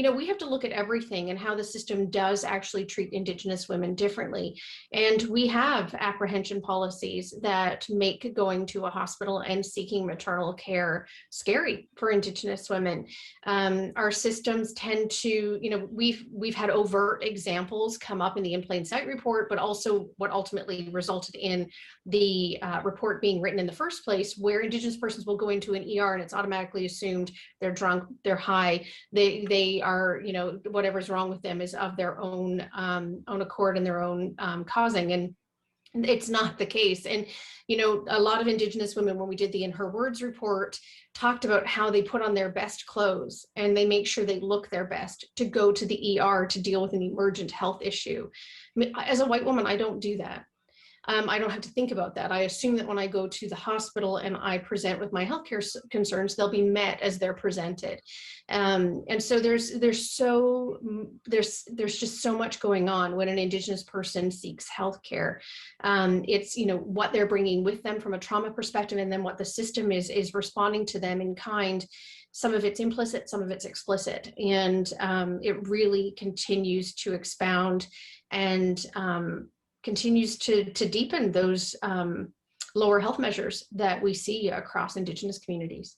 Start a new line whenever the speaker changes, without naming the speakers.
we have to look at everything and how the system does actually treat Indigenous women differently. And we have apprehension policies that make going to a hospital and seeking maternal care scary for Indigenous women. Our systems tend to, we've had overt examples come up in the In Plain Sight report, but also what ultimately resulted in the report being written in the first place, where Indigenous persons will go into an ER and it's automatically assumed they're drunk, they're high, they are, whatever's wrong with them is of their own accord and their own causing. And it's not the case. And, a lot of Indigenous women, when we did the In Her Words report, talked about how they put on their best clothes and they make sure they look their best to go to the ER to deal with an emergent health issue. I mean, as a white woman, I don't do that. I don't have to think about that. I assume that when I go to the hospital and I present with my healthcare concerns, they'll be met as they're presented. And so there's just so much going on when an Indigenous person seeks healthcare. It's what they're bringing with them from a trauma perspective, and then what the system is responding to them in kind. Some of it's implicit, some of it's explicit, and it really continues to expound and continues to deepen those lower health measures that we see across Indigenous communities.